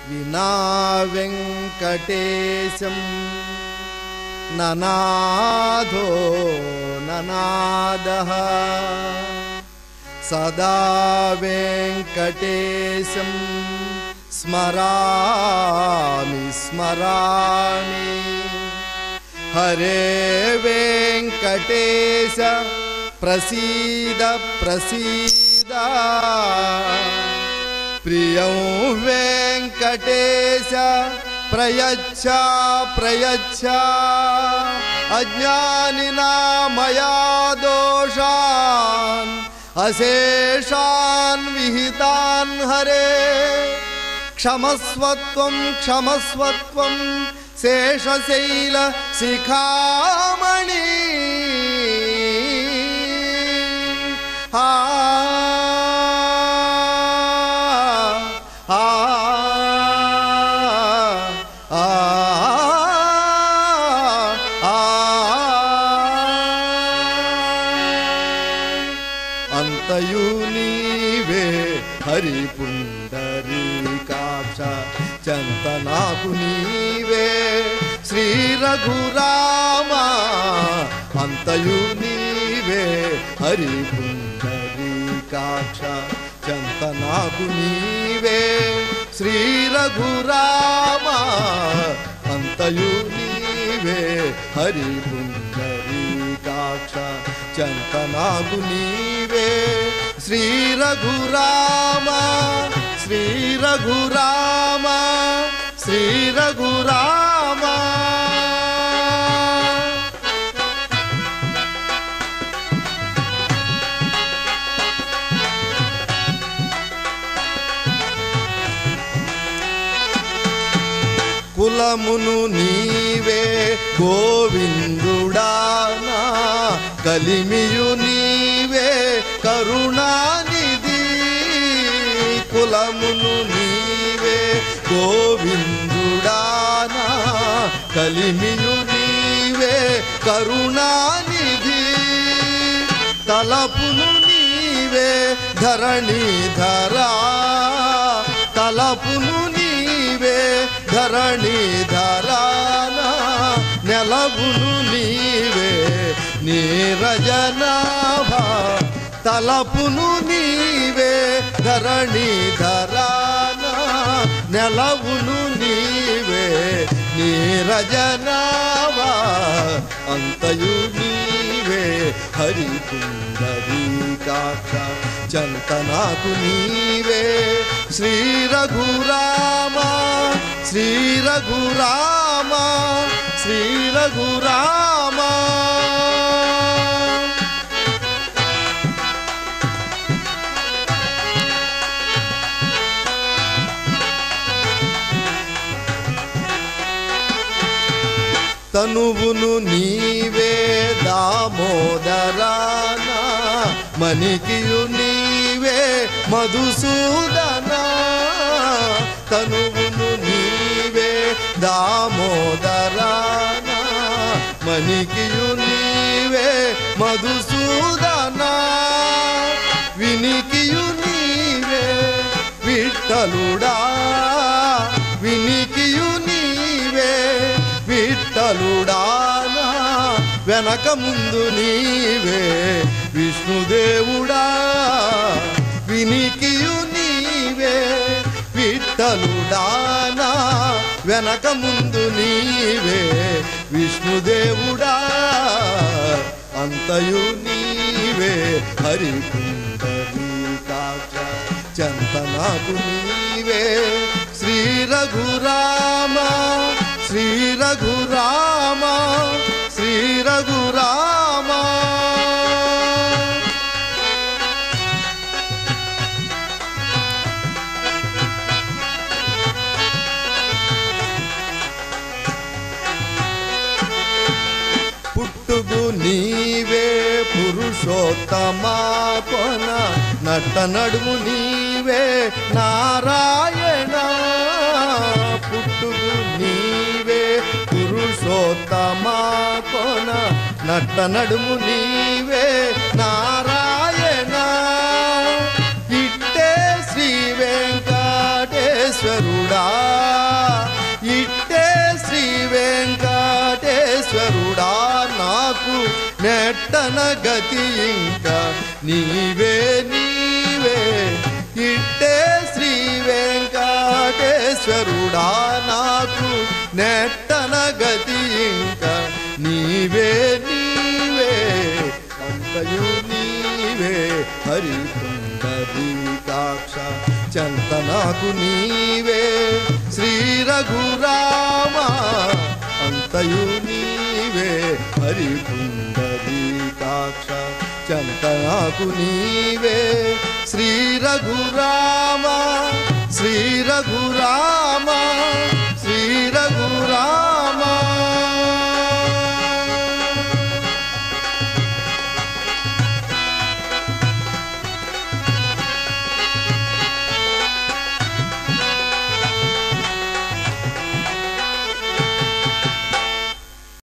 వినా వెంకటేశం ననాథో ననాదః సదా వెంకటేశం స్మరామి స్మరామి. హరే వెంకటేశ ప్రసీద ప్రసీద. ప్రియం వెంకటేశ ప్రయచ్ఛ ప్రయచ్ఛ. అజ్ఞానినా మయా దోషాన్ అశేషాన్ విహితాన్ హరే. క్షమస్వత్వం క్షమస్వత్వం శేషశైల శిఖామణి. అంతయు నీవే హరి పుండరీకాక్ష. చంత నాకు నీవే శ్రీ రఘురామ. అంతయు నీవే హరి పుండరీకాక్ష. చంత నాకు నీవే శ్రీ రఘురామ. అంతయు నీవే హరి పుండరీకాక్ష. చంత నాకు నీవే శ్రీ రఘురామ. శ్రీ రఘురామ శ్రీ రఘురామ. కులమును నీవే గోవిందుడానా. కలిమియు నీవే కరుణానిధి. కులమును నీవే గోవిందుడానా. కలిమియు నీవే కరుణానిధి. తలపును నీవే ధరణిధరా. తలపును నీవే ధరణిధరానా. నెలవును నీవే నీరజనాభ. తలపును నీవే ధరణిధరానా. నెలవును నీవే నీరజనాభ. అంతయు నీవే హరి పుండరీకాక్ష. చంత నాకు నీవే శ్రీ రఘురామ. శ్రీ రఘురామ శ్రీ రఘురామ. తనువును నీవే దామోదరానా. మణికియు నీవే మధుసూదనా. తనువును నీవే దామోదరానా. మణికియు నీవే మధుసూదనా. వినికియు నీవే విఠలుడా. వినికియు నీవే విఠలుడానా. వెనక ముందు నీవే విష్ణుదేవుడా. వినికియు నీవే విఠలుడానా. వెనక ముందు నీవే విష్ణుదేవుడా. అంతయు నీవే హరి పుండరీకాక్ష. చంత నాకు నీవే శ్రీ రఘురామ. శ్రీ రఘురామ శ్రీ రఘురామ. పుట్టుగు నీవే పురుషోత్తమా కొన. నట్ట నడుము నీవే నారాయణ. పుట్టుగు నీవే పురుషోత్తమా కొన. నట్ట నడుము నీవే నారాయణ. ఇట్టే శ్రీ వెంకటేశ్వరుడా. నెట్టన గతి ఇంకా నీవే నీవే ఇట్టే శ్రీ వెంకటేశ్వరుడా నాకు నెట్టన గతి ఇంకా నీవే నీవే అంతయు నీవే హరి పుండరీకాక్ష చెంత నాకు నీవే శ్రీ రఘురామ అంతయు నీవే హరి పుండరీకాక్ష చెంత నాకు నీవే శ్రీ రఘురామ శ్రీ రఘురామ